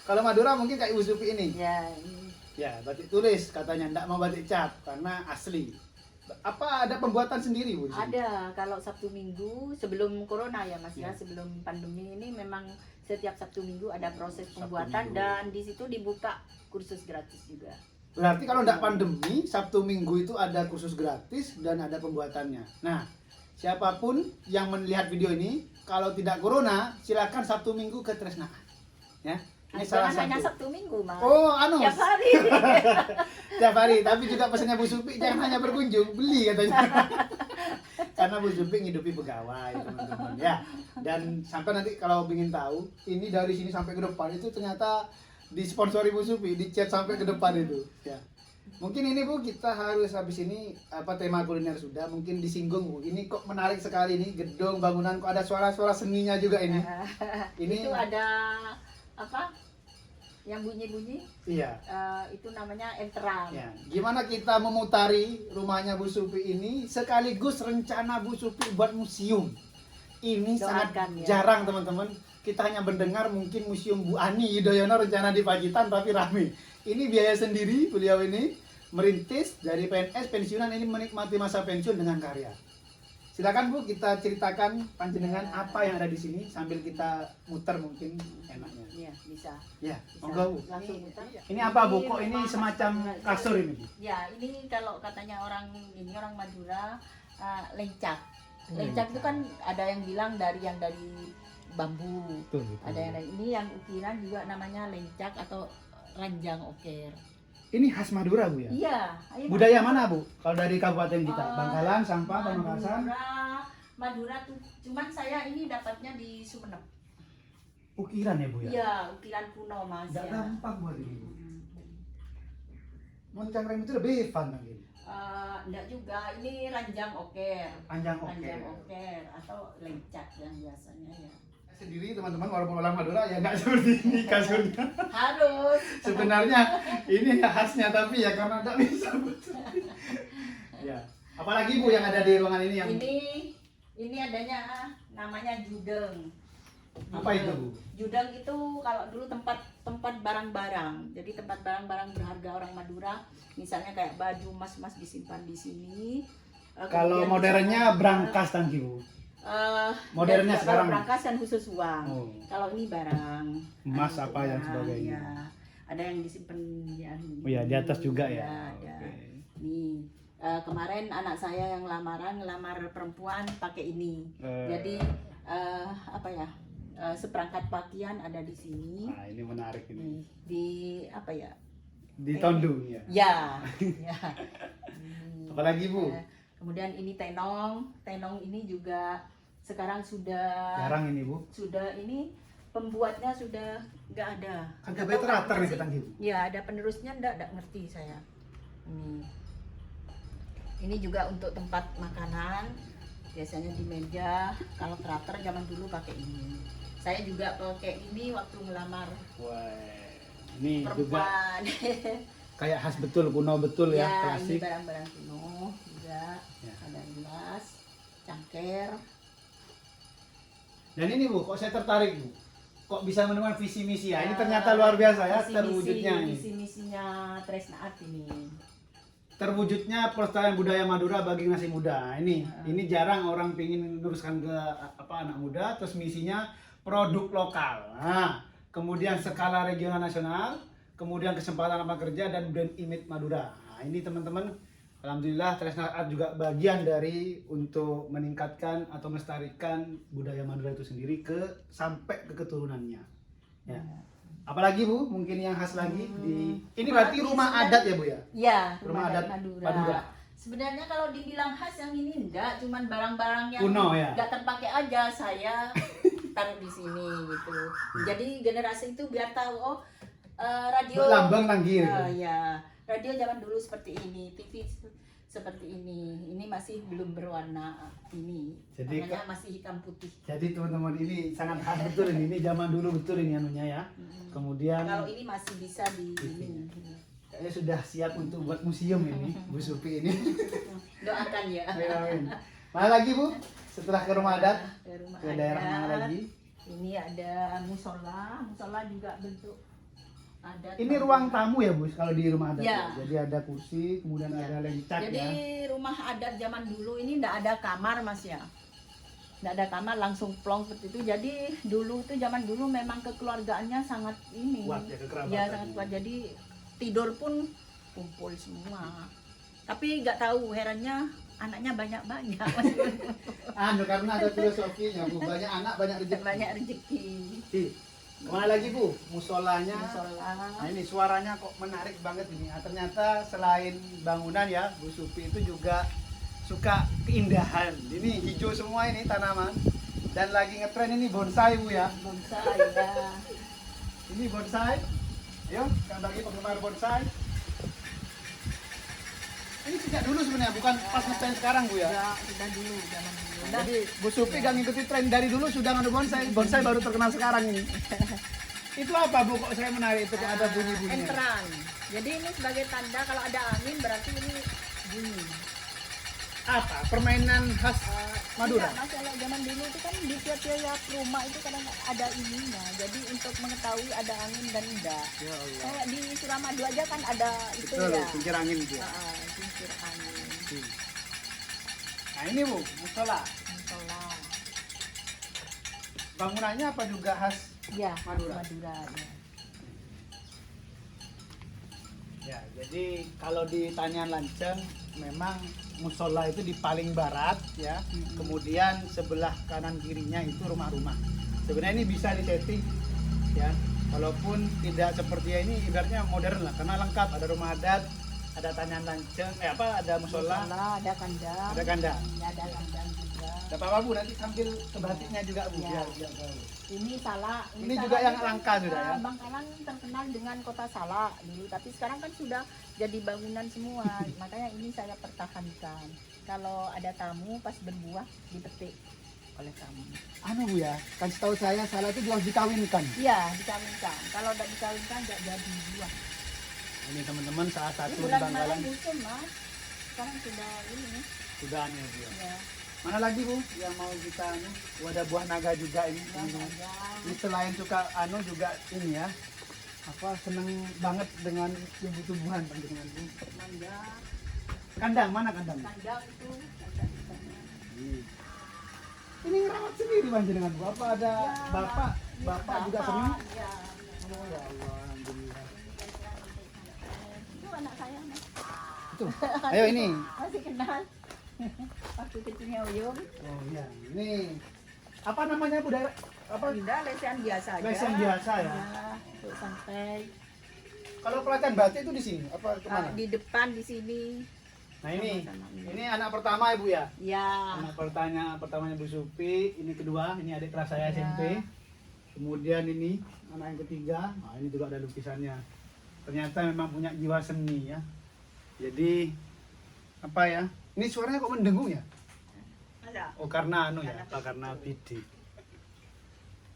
Kalau Madura mungkin kayak Ibu Supi ini. Ya, ini. Ya, batik tulis katanya, enggak mau batik cap karena asli. Apa ada pembuatan sendiri Bu? di sini? Ada kalau Sabtu Minggu sebelum corona ya Mas Ya. ya, sebelum pandemi ini memang setiap Sabtu Minggu ada proses Sabtu pembuatan Minggu. dan di situ dibuka kursus gratis juga. Berarti kalau enggak pandemi, Sabtu Minggu itu ada kursus gratis dan ada pembuatannya. Nah, siapapun yang melihat video ini, kalau tidak corona, silakan Sabtu Minggu ke Tresnaat. Ya. Ini salah Jangan hanya satu. Sabtu Minggu Mas. Oh, anu. Tiap hari. Tiap hari, tapi juga pesannya Bu Supi jangan hanya berkunjung, beli katanya. Karena Bu Supi ngidupi pegawai, teman-teman ya. Dan sampai nanti kalau ingin tahu, ini dari sini sampai ke depan itu ternyata disponsori Bu Supi, dicat sampai ke depan itu, ya. Mungkin ini Bu, kita harus habis ini apa tema kuliner sudah, mungkin disinggung Bu. Ini kok menarik sekali nih, gedung bangunan kok ada suara-suara seninya juga ini. Ini Itu ada apa? Yang bunyi-bunyi iya. itu namanya enteran. Ya, gimana kita memutari rumahnya Bu Supi ini sekaligus rencana Bu Supi buat museum. Ini sangat Doakan, ya. jarang teman-teman. Kita hanya mendengar mungkin museum Bu Ani Yudhoyono rencana di Pacitan tapi rame. Ini biaya sendiri beliau ini merintis dari PNS pensiunan ini menikmati masa pensiun dengan karya. Silakan Bu, kita ceritakan panjenengan Ya. apa yang ada di sini sambil kita muter mungkin enaknya. Iya, bisa. Ya, Bisa. monggo Bu. Langsung muter. Ini apa Bu? Kok ini memang semacam kasur ini Bu? Ya, ini kalau katanya orang Madura lencak. Lencak itu kan ada yang bilang dari bambu. Ada yang dari ini yang ukiran juga namanya lencak atau ranjang oker. Ini khas Madura Bu ya? Iya. ayo, Budaya Mas. mana Bu? Kalau dari kabupaten kita, Bangkalan, Sampang, atau Makassar? Madura tuh, cuman saya ini dapatnya di Sumeneb. Ukiran ya Bu ya? Iya, ukiran kuno Mas Tidak ya. gampang buat ini Bu. Moncang rem itu lebih fun lagi. Enggak juga, ini ranjang oker. Panjang oke. Ranjang oker atau lencak yang biasanya ya. Sendiri teman-teman walaupun orang Madura ya nggak seperti ini kasurnya. Harus. Sebenarnya ini khasnya tapi ya karena nggak bisa. Ya. Apalagi Bu yang ada di ruangan ini yang Ini adanya namanya judeng. apa itu Bu? Judeng itu kalau dulu tempat barang-barang. Jadi tempat barang-barang berharga orang Madura, misalnya kayak baju mas-mas disimpan di sini. Kalau Kemudian modernnya di sana, brankas tangki Bu. Modernnya kalau sekarang. perangkas kan khusus uang. Oh. Kalau ini barang Emas untuk apa yang barang, sebagainya. ya. Ada yang disimpan ya. Oh ya, di atas juga ya. Ada. Oke. Nih, kemarin anak saya yang ngelamar perempuan pakai ini. Jadi apa ya? Seperangkat pakaian ada di sini. Nah, ini menarik ini. Nih, di apa ya? Di tondung ya. Ya. Ya. Apalagi Bu? Kemudian ini tenong. Tenong ini juga sekarang sudah Jarang ini Bu. sudah ini pembuatnya sudah nggak ada. Kan Nggak kabeh tahu teratur kapan nih sih. ketang Bu. Ya, ada penerusnya enggak ngerti saya. Ini juga untuk tempat makanan. Biasanya di meja. Kalau teratur zaman dulu pakai ini. Saya juga pakai ini waktu ngelamar Wah, ini juga perempuan. kayak khas betul, kuno betul ya, Ini klasik. barang-barang kuno juga. Ya. Ada gelas, cangkir. Dan ini Bu, kok saya tertarik Bu? Kok bisa menemukan visi misi ya? Ini ternyata luar biasa ya terwujudnya ini. Visi-misinya Tresna Art ini. Terwujudnya pelestarian budaya Madura bagi generasi muda. Ini jarang orang pingin meneruskan ke anak muda, terus misinya produk lokal. Nah, kemudian skala regional nasional, kemudian kesempatan lapangan kerja dan brand image Madura. Nah, ini teman-teman, alhamdulillah Tresna Art juga bagian dari untuk meningkatkan atau melestarikan budaya Madura itu sendiri sampai ke keturunannya. Ya. Apalagi Bu, mungkin yang khas lagi di ini berarti rumah adat ya Bu ya? Ya, Rumah adat Madura. Madura. Sebenarnya kalau dibilang khas yang ini enggak, cuman barang-barang yang Kuno ya? enggak terpakai aja saya taruh di sini gitu. Jadi generasi itu biar tahu radio Lambang Tanggir. ya, radio zaman dulu seperti ini, TV seperti ini. Ini masih belum berwarna ini. Jadi Makanya masih hitam putih. Jadi teman-teman ini sangat khas betul ini zaman dulu betul ini anunya ya. Kemudian Kalau ini masih bisa di ini. kayaknya sudah siap untuk buat museum ini Bu Supi ini. Doakan ya. Amin. Mana lagi Bu? Setelah ke rumah adat Ke rumah ke daerah mana adat. lagi? Ini ada musola, musola juga bentuk adat. Ini ruang tamu ya Bu kalau di rumah adat. Ya. Jadi ada kursi, kemudian Ya. ada lencak Jadi ya. rumah adat zaman dulu ini enggak ada kamar Mas ya. Enggak ada kamar, langsung plong seperti itu. Jadi dulu tuh zaman dulu memang kekeluargaannya sangat ini. Kuat ya, kekerabatan. Ya, sangat kuat. Jadi tidur pun kumpul semua. Tapi nggak tahu herannya anaknya banyak-banyak. Anu karena ada filosofinya Bu, banyak anak banyak rezeki. Banyak rezeki. Kemana lagi Bu? Musolanya. Musola. Nah ini suaranya kok menarik banget ini. Nah, ternyata selain bangunan ya, Bu Supi itu juga suka keindahan. Ini hijau semua ini tanaman. Dan lagi ngetren ini bonsai Bu ya. Bonsai ya. Ini bonsai. Ayo, kita bagi penggemar bonsai. Ini sejak dulu sebenarnya, bukan pas ngetren sekarang Bu ya. Sudah dulu zaman dulu. Jadi Bu Supi gak ngikuti tren dari dulu sudah ngadu bonsai. Bonsai baru terkenal sekarang ini. Itu apa Bu? Kok saya menarik itu kok ada bunyi-bunyinya? Enteran. Jadi ini sebagai tanda kalau ada angin berarti ini bunyi. Apa? Permainan khas Madura? Iya, masalah zaman dulu itu kan di tiap-tiap rumah itu kadang ada ininya. Jadi untuk mengetahui ada angin dan enggak. Ya Allah. Kayak di Suramadu aja kan ada itu Betul, ya. kincir angin itu ya. Kincir angin. Nah ini Bu, musola. Musola. Bangunannya apa juga khas? Ya, Madura. Madura ya. Ya, jadi kalau di Tanian Lanceng memang musola itu di paling barat ya. Kemudian sebelah kanan kirinya itu rumah-rumah. Sebenarnya ini bisa disetting ya. Walaupun tidak seperti ini ibaratnya modern lah karena lengkap ada rumah adat, ada Tanian Lanceng, ada musola, Ada kandang. ada kandang. Ya, ada kandang juga. Ada apa-apa Bu nanti sambil ke batiknya juga Bu Ya. biar tahu. Ini Salak. Ini Salak juga yang kan, langka sudah ya? Bangkalan terkenal dengan kota Salak dulu, tapi sekarang kan sudah jadi bangunan semua. Makanya ini saya pertahankan. Kalau ada tamu pas berbuah dipetik oleh tamu. Anu Bu ya, kan setahu saya salah itu harus dikawinkan. Iya, dikawinkan. Kalau tidak dikawinkan nggak jadi buah. Ini teman-teman salah satu Ini di bulan Bangkalan kemarin musim Mas. Sekarang sudah ini. sudah anu Bu ya. Ya, Mana lagi Bu yang mau kita anu? Oh, ada buah naga juga ini. Ini selain suka anu juga ini ya. Apa seneng banget dengan tumbuh-tumbuhan panjenengan Bu. mangga, Kandang mana kandang? kandang itu. Ini. Ini ngerawat sendiri panjenengan Bu. Apa ada Ya, bapak juga senang? Ya. Oh ya Allah, alhamdulillah. Itu anak saya Mas. Itu. Ayo ini. Masih kenal. Waktu kecilnya Uyung. Oh iya, ini apa namanya Bu Daerah? Apa? Tidak, lesehan biasa aja. Lesehan biasa ya? Untuk santai. Kalau pelatihan batik itu di sini apa kemana? Di depan di sini. Nah ini, Sama-sama ini. ini anak pertama Ibu ya? Ya. Anak pertamanya Bu Supi, ini kedua, ini adik kelas saya Ya. SMP. Kemudian ini anak yang ketiga, nah ini juga ada lukisannya. Ternyata memang punya jiwa seni ya. Jadi apa ya? Ini suaranya kok mendengung ya? Ada. Oh karena anu ya, karena PD.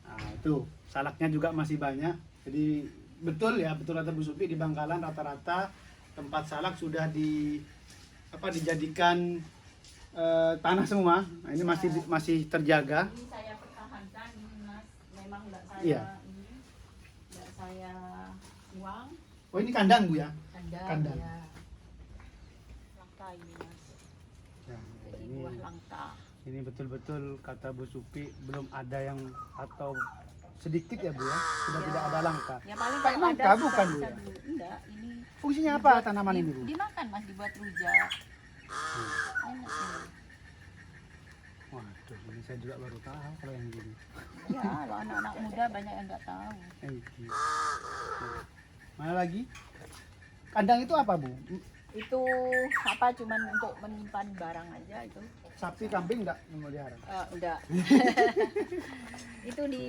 Nah itu salaknya juga masih banyak. Jadi betul ya, betul kata Bu Supi, di Bangkalan rata-rata tempat salak sudah dijadikan tanah semua. Nah, ini masih terjaga. Ini saya pertahankan ini Mas. Memang enggak saya Iya. ini. Enggak saya uang. Oh ini kandang Bu ya? Kandang. Ya. Langka ini Mas. Ya, Jadi ini, buah langka. ini betul-betul kata Bu Supi belum ada yang atau sedikit ya Bu ya, sudah tidak ada langka. Ya paling Kayak kalau nangka ada bukan, bisa Bu, ya? dulu. Enggak, ini Fungsinya apa tanaman ini Bu? dimakan Mas, dibuat rujak. Enak ini. Waduh, ini saya juga baru tahu kalau yang gini. Ya, kalau anak-anak muda banyak yang enggak tahu. Thank you. Mana lagi? Kandang itu apa Bu? Itu apa cuman untuk menyimpan barang aja itu. Sapi, kambing enggak memelihara? Enggak. Itu di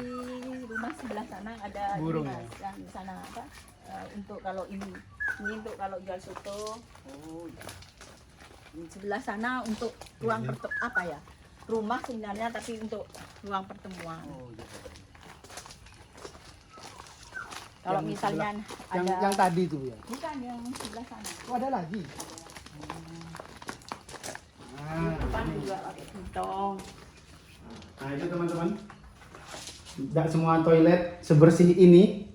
rumah sebelah sana ada Burung ini, ya? Mas, yang di sana apa? Untuk kalau ini untuk kalau jual soto. Oh, ya. Di sebelah sana untuk ruang apa ya? Rumah sebenarnya tapi untuk ruang pertemuan. Oh, ya. Kalau Yang misalnya Yang, ada yang tadi itu ya? bukan yang sebelah sana. Oh, ada lagi? Di depan juga pakai gentong. Nah itu teman-teman, tidak semua toilet sebersih ini.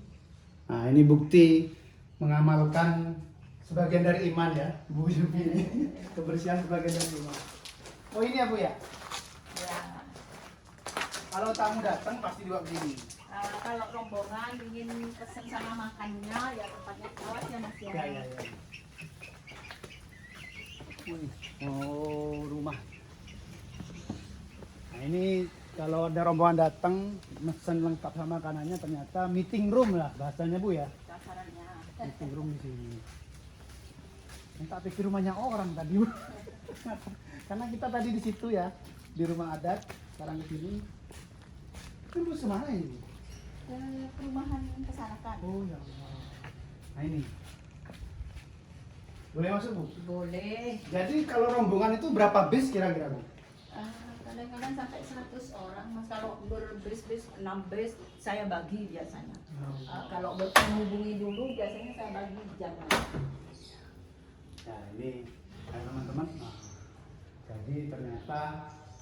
Nah ini bukti mengamalkan sebagian dari iman ya, Bu Yupi ini. Kebersihan sebagian dari iman. Oh ini ya Bu ya? Ya. Kalau tamu datang pasti juga begini. Kalau rombongan ingin pesen sama makannya ya tempatnya awas ya Mas ya. Ya. Oh rumah. Nah ini kalau ada rombongan datang mesen lengkap sama makanannya, ternyata meeting room lah bahasanya Bu ya. Kasarannya. Meeting room di sini. Yang tak pikir rumahnya orang tadi Bu. Karena kita tadi di situ ya, di rumah adat, sekarang di sini. Terus kemana ini? Ke perumahan kesanakan. Oh ya Allah. Nah ini. Boleh masuk Bu? Boleh. Jadi kalau rombongan itu berapa bis kira-kira Bu? Kadang-kadang sampai 100 orang Mas. Kalau berbis-bis 6 bis saya bagi biasanya. Kalau menghubungi dulu biasanya saya bagi jam. Nah ini teman-teman. Nah, jadi ternyata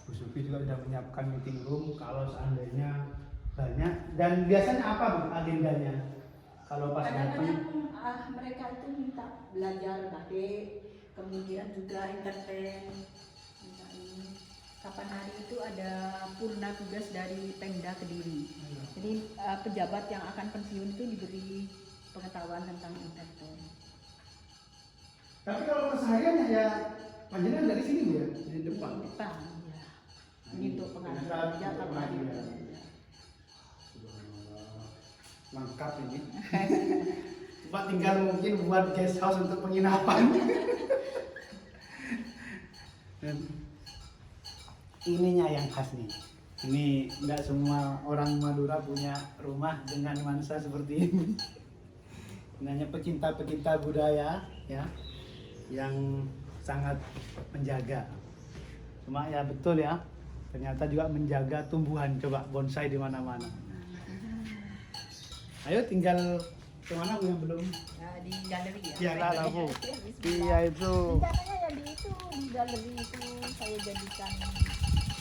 Bu Sufi juga sudah menyiapkan meeting room kalau seandainya banyak. Dan biasanya apa Bu agendanya? Kalau pas Kadang-kadang datang? mereka itu minta belajar batik, kemudian juga entertain. Minta ini. Kapan hari itu ada purna tugas dari Pemda Kediri. Jadi pejabat yang akan pensiun itu diberi pengetahuan tentang entertain. Tapi kalau kesehariannya ya panjenengan dari sini Bu ya, dari depan. Depan, ya. Ini untuk pengajian kerja kapan hari itu. Lengkap ini. Cuma tinggal mungkin buat guest house untuk penginapan. Dan ininya yang khas nih. Ini enggak semua orang Madura punya rumah dengan nuansa seperti ini. Ini hanya pecinta-pecinta budaya ya yang sangat menjaga. Cuma ya betul ya. Ternyata juga menjaga tumbuhan, coba bonsai di mana-mana. Ayo tinggal kemana Bu yang belum? Nah, di galeri ya. Ya lah Bu. Bismillah. Iya itu. Rencananya ya di galeri itu saya jadikan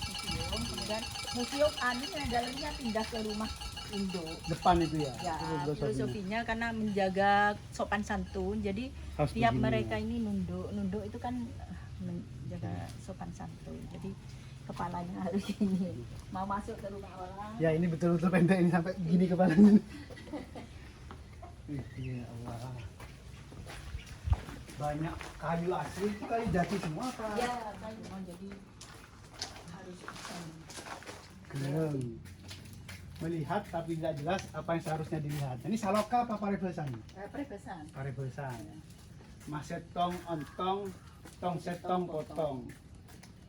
museum. Kemudian museum ya galerinya pindah ke rumah Indo. Depan itu ya. Ya, Itu filosofinya karena menjaga sopan santun. Jadi Harus tiap begini. mereka ini nunduk itu kan menjaga sopan santun. Jadi kepalanya harus gini. Mau masuk ke rumah orang. Ya ini betul-betul pendek ini sampai gini kepalanya. Ya Allah. Banyak kayu asli, itu kayu jati semua apa? Ya, kan mau jadi harus Keren. Melihat tapi tidak jelas apa yang seharusnya dilihat. Ini saloka apa parebesan? perebesan. Parebesan. Masetong ontong, tong setong potong.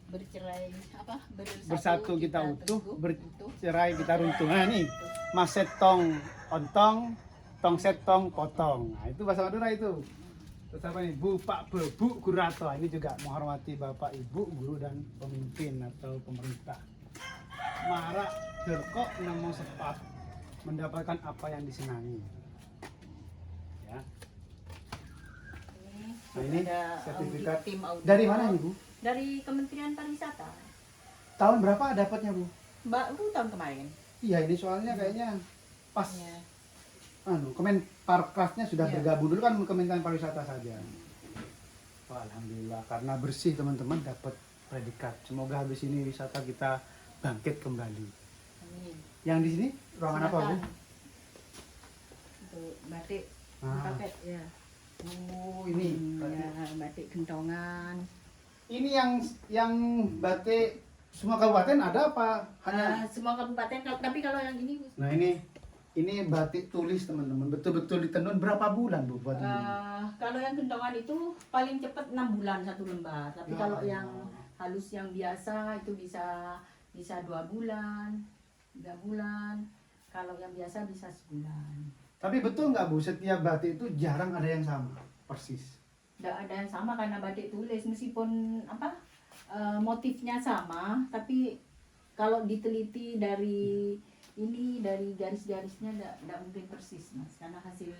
Bercerai apa? Bersatu kita utuh, teguh, bercerai kita runtuh. Nah ini masetong ontong, tong setong potong. Nah itu bahasa Madura itu. Terus apa nih? Bu, Pak, Bu, Kurato. Ini juga menghormati Bapak, Ibu, guru dan pemimpin atau pemerintah. Marak berkok nemu sepat mendapatkan apa yang disenangi. Ya. Nah, ini ada sertifikat. tim audit. Dari mana nih Bu? Dari Kementerian Pariwisata. Tahun berapa dapatnya Bu? Baru tahun kemarin. Iya ini soalnya kayaknya pas Ya. Kemenparkrafnya sudah Iya. bergabung dulu kan Kementerian Pariwisata saja. Wah, alhamdulillah karena bersih teman-teman dapat predikat. Semoga habis ini wisata kita bangkit kembali. Amin. Yang di sini ruangan apa Bu? Silakan. Untuk batik Ah. paket ya. Oh ini. Ya, batik kentongan. Ini yang batik semua kabupaten ada apa? Hanya. Semua kabupaten, tapi kalau yang ini Nah ini batik tulis teman-teman. Betul-betul ditenun berapa bulan Bu buat ini? kalau yang kentongan itu paling cepat 6 bulan satu lembar. Tapi Ya kalau Allah. yang halus yang biasa itu bisa 2 bulan, 3 bulan. Kalau yang biasa bisa sebulan. Tapi betul nggak Bu, setiap batik itu jarang ada yang sama, persis. Tidak ada yang sama karena batik tulis meskipun motifnya sama, tapi kalau diteliti dari garis-garisnya tidak mungkin persis Mas, karena hasil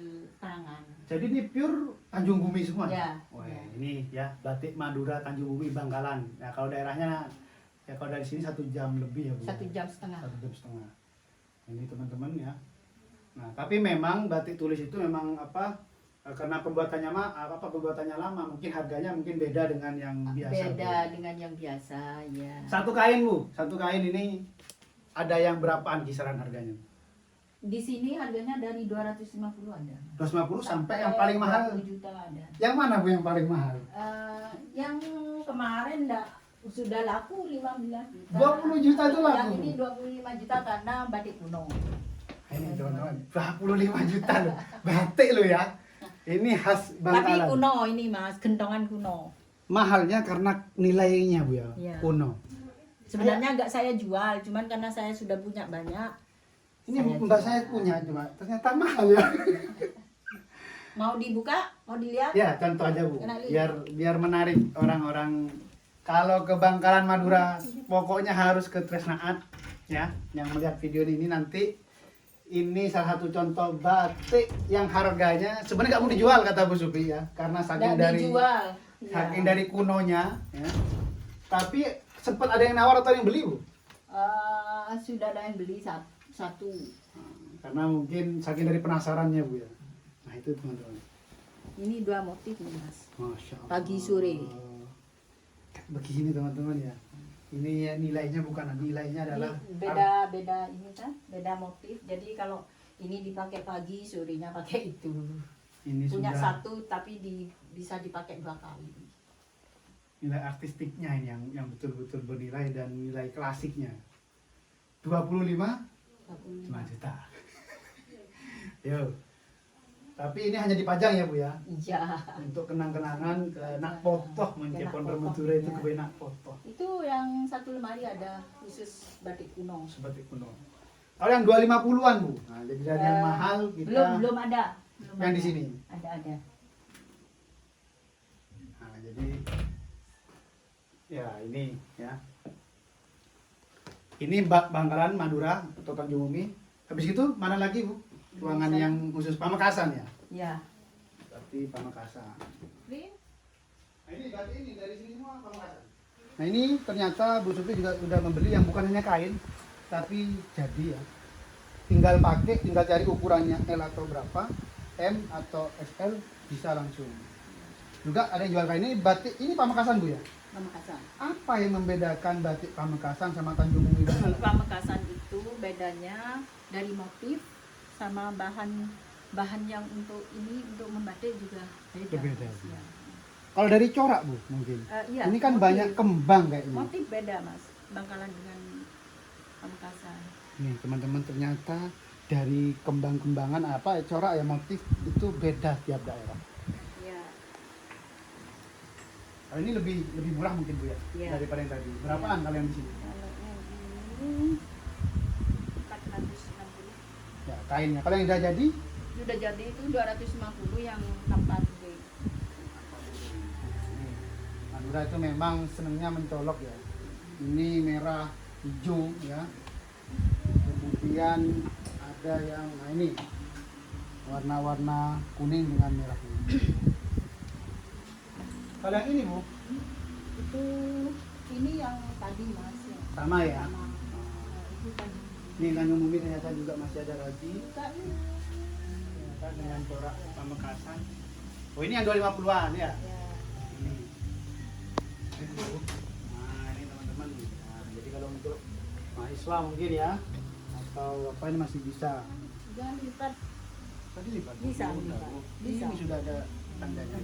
tangan. Jadi ini pure Tanjung Bumi semua? Ya, Wah, ya. ini ya batik Madura Tanjung Bumi Bangkalan. Ya kalau daerahnya ya kalau dari sini 1 jam lebih ya Bu. 1 jam setengah. 1 jam setengah. Ini teman-teman ya. Nah tapi memang batik tulis itu memang karena pembuatannya lama, mungkin harganya mungkin beda dengan yang biasa. Beda Bu. dengan yang biasa ya. Satu kain Bu, satu kain ini ada yang berapaan kisaran harganya? Di sini harganya dari 250 ada. 250 sampai yang paling mahal. 20 juta ada. Yang mana Bu yang paling mahal? Yang kemarin sudah laku 15 juta. 20 juta itu laku. Yang ini 25 juta karena batik kuno. Ini teman-teman, 25 juta loh. Batik loh ya. Ini khas Tapi Bangkalan. kuno ini Mas, kentongan kuno. Mahalnya karena nilainya Bu ya, Iya. kuno. Sebenarnya nggak saya jual, cuman karena saya sudah punya banyak. Ini Saya mbak jual. saya punya cuma ternyata mahal ya. Mau dibuka? Mau dilihat? Ya contoh aja Bu, Kenalin. biar menarik orang-orang. Kalau ke Bangkalan Madura, pokoknya harus ke Tresnaat ya. Yang melihat video ini nanti, ini salah satu contoh batik yang harganya sebenarnya nggak mau dijual kata Bu Supi ya, karena saking Nggak dari dijual. Ya. saking dari kunonya ya. Tapi sempat ada yang nawar atau yang beli Bu? Sudah ada yang beli satu. Karena mungkin saking dari penasarannya Bu ya. Nah itu teman-teman. Ini 2 motif nih Mas. Masya Allah. Pagi sore. Begini teman-teman ya. Ini ya, nilainya bukan, nilainya adalah Ini beda ini kan, beda motif. Jadi kalau ini dipakai pagi, sorenya pakai itu. ini Punya sudah satu tapi bisa dipakai 2 kali. nilai artistiknya ini yang betul-betul bernilai dan nilai klasiknya. 25 juta. Yo. Tapi ini hanya dipajang ya Bu ya. Iya. Untuk kenang-kenangan ke nak potoh mencipon Nak Permentura itu potoh, ke nak potoh. Itu yang satu lemari ada khusus batik kuno. Seperti kuno. Kalau yang 250-an Bu. Nah, jadi dari yang mahal kita Belum ada. Belum yang ada. di sini. Ada. Nah, jadi ya ini ya. Ini Bangkalan Madura atau Tanjung Bumi. Habis itu mana lagi Bu? Ruangan yang khusus Pamekasan ya? Ya. Berarti Pamekasan. Ini Nah ini berarti ini dari sini semua Pamekasan. Nah ini ternyata Bu Supi juga sudah membeli yang bukan hanya kain, tapi jadi ya. Tinggal pakai, tinggal cari ukurannya L atau berapa, M atau XL bisa langsung. juga ada yang jual kain ini. Batik ini Pamekasan Bu ya? Pamekasan. Apa yang membedakan batik Pamekasan sama Tanjung Bumi? Pamekasan itu bedanya dari motif sama bahan yang untuk membatik juga beda. Berbeda. Ya. Kalau dari corak Bu mungkin? Iya, Ini kan motif. banyak kembang kayaknya. Motif beda Mas, Bangkalan dengan Pamekasan. Nih teman-teman, ternyata dari kembang-kembangan corak ya, motif itu beda tiap daerah. Iya. Kalau ini lebih murah mungkin Bu ya, Iya. daripada yang tadi. Berapaan kalau yang di sini? Kalau yang ini 460. Ya, kainnya. Kalau yang udah jadi? Sudah jadi itu 250 yang 4B. Nih, Madura itu memang senangnya mencolok ya. Ini merah, hijau ya. Kemudian ada yang ini warna-warna kuning dengan merah ini. Kalau yang ini Bu, Itu ini yang tadi Mas ya. sama ya. Sama. Itu tadi. Nih Tanjung Bumi ternyata juga masih ada lagi. Buka ini. Ternyata dengan corak Pamekasan. Oh ini yang 250-an ya. Ya. Ini. Nah ini teman-teman. Nah, jadi kalau untuk mahasiswa mungkin ya, atau apa ini masih bisa. Jangan lipat. Tadi lipat. Bisa, Oh, bisa. udah. Bisa. Ini sudah ada tandanya.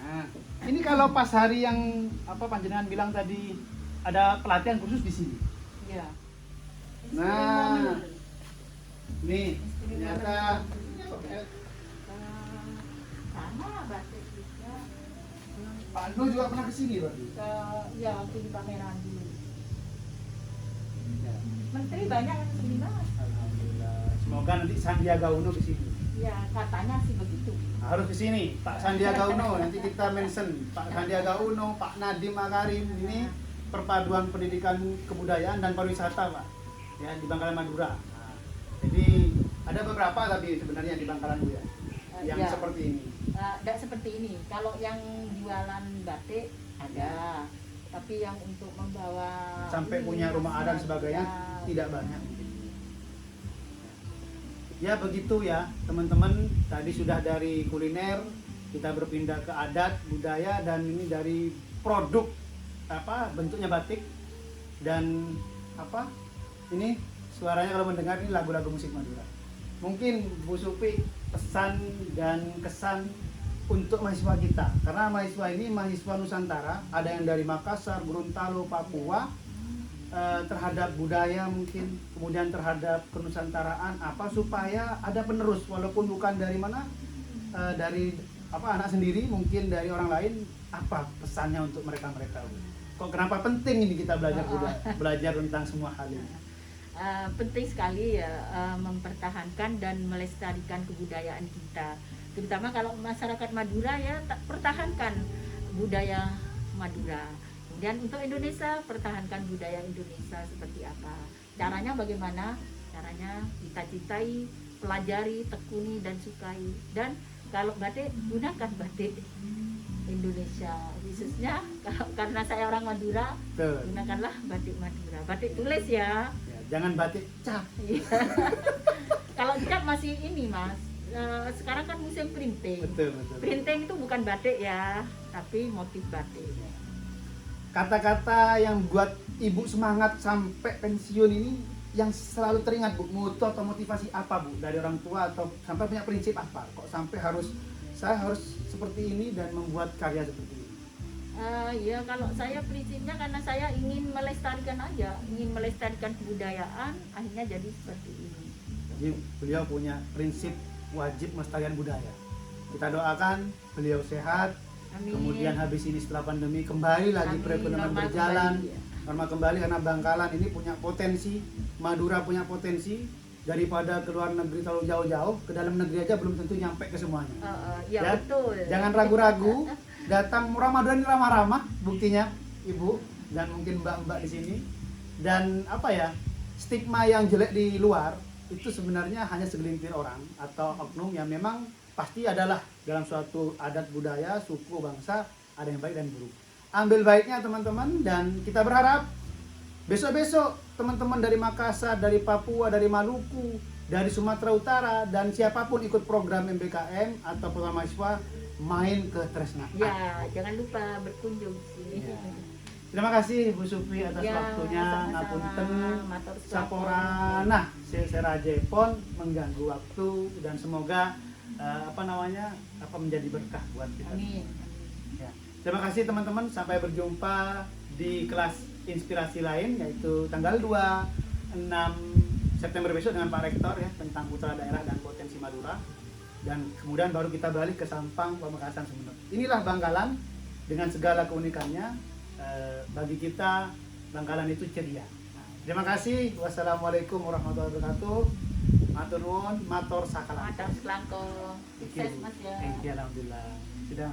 Nah, ini kalau pas hari yang panjenengan bilang tadi ada pelatihan khusus di sini. Ya. Nah, nih ternyata Sama batik juga. Pak Ando juga pernah kesini berarti. Ya waktu di pameran dulu. Ya. Menteri banyak yang kesini Mas. Alhamdulillah. Semoga nanti Sandiaga Uno kesini. Ya katanya sih begitu. Harus kesini, Pak Sandiaga Uno. Nanti kita mention Pak Sandiaga Uno, Pak Nadiem Makarim. Ini perpaduan pendidikan kebudayaan dan pariwisata, Pak. Ya di Bangkalan Madura. Nah, jadi ada beberapa tapi sebenarnya di Bangkalan Bu ya, yang Ya. seperti ini. Tidak seperti ini. Kalau yang jualan batik ada, tapi yang untuk membawa Sampai punya rumah adat sebagainya ya, tidak banyak. Ya begitu ya teman-teman, tadi sudah dari kuliner kita berpindah ke adat budaya, dan ini dari produk bentuknya batik, dan ini suaranya kalau mendengar ini lagu-lagu musik Madura. Mungkin Bu Supi pesan dan kesan untuk mahasiswa kita, karena mahasiswa ini mahasiswa Nusantara, ada yang dari Makassar, Gorontalo, Papua, terhadap budaya mungkin, kemudian terhadap kenusantaraan, supaya ada penerus walaupun bukan dari mana, dari anak sendiri, mungkin dari orang lain, pesannya untuk mereka kok kenapa penting ini kita belajar belajar tentang semua hal ini. Penting sekali ya mempertahankan dan melestarikan kebudayaan kita, terutama kalau masyarakat Madura ya, pertahankan budaya Madura. Dan untuk Indonesia, pertahankan budaya Indonesia seperti apa. Caranya bagaimana? Caranya kita cintai, pelajari, tekuni, dan sukai. Dan kalau batik, gunakan batik Indonesia. Khususnya karena saya orang Madura, Tuh. gunakanlah batik Madura. Batik tulis ya. Ya, jangan batik cap. Kalau cap masih ini Mas. Sekarang kan musim printing. Betul. Printing itu bukan batik ya, tapi motif batik. Kata-kata yang buat Ibu semangat sampai pensiun ini yang selalu teringat Bu, moto atau motivasi apa Bu dari orang tua, atau sampai punya prinsip apa? Kok sampai saya harus seperti ini dan membuat karya seperti ini? Ya kalau saya prinsipnya karena saya ingin melestarikan aja, ingin melestarikan kebudayaan, akhirnya jadi seperti ini. Jadi beliau punya prinsip wajib melestarikan budaya. Kita doakan beliau sehat. Amin. Kemudian habis ini setelah pandemi kembali lagi Amin. perekonomian Normal berjalan, kembali, ya. normal kembali, karena Bangkalan ini punya potensi, Madura punya potensi, daripada ke luar negeri terlalu jauh-jauh, ke dalam negeri aja belum tentu nyampe ke semuanya. Ya, Ya, betul. Jangan ragu-ragu, datang Madura ini ramah-ramah, buktinya Ibu dan mungkin Mbak-mbak di sini. Dan stigma yang jelek di luar itu sebenarnya hanya segelintir orang atau oknum yang memang pasti adalah dalam suatu adat budaya, suku, bangsa, ada yang baik dan buruk. Ambil baiknya teman-teman, dan kita berharap besok-besok teman-teman dari Makassar, dari Papua, dari Maluku, dari Sumatera Utara, dan siapapun ikut program MBKM atau program mahasiswa main ke Tresna. Ya, jangan lupa berkunjung sini. Ya. Terima kasih Bu Supri atas Ya, waktunya. sama-sama. Ngapunten Matur suwun. Sapora. Nah, saya pon mengganggu waktu dan semoga menjadi berkah buat kita. Amin. Ya. Terima kasih teman-teman, sampai berjumpa di kelas inspirasi lain yaitu tanggal 26 September besok dengan Pak Rektor ya tentang putra daerah dan potensi Madura, dan kemudian baru kita balik ke Sampang, Pamekasan, Sumeneb. Inilah Bangkalan dengan segala keunikannya. Bagi kita Bangkalan itu ceria. Terima kasih. Wassalamualaikum warahmatullahi wabarakatuh. Matur nuwun, matur sakala. Matur selangkong. Sukses Mas ya. Alhamdulillah. Sudah.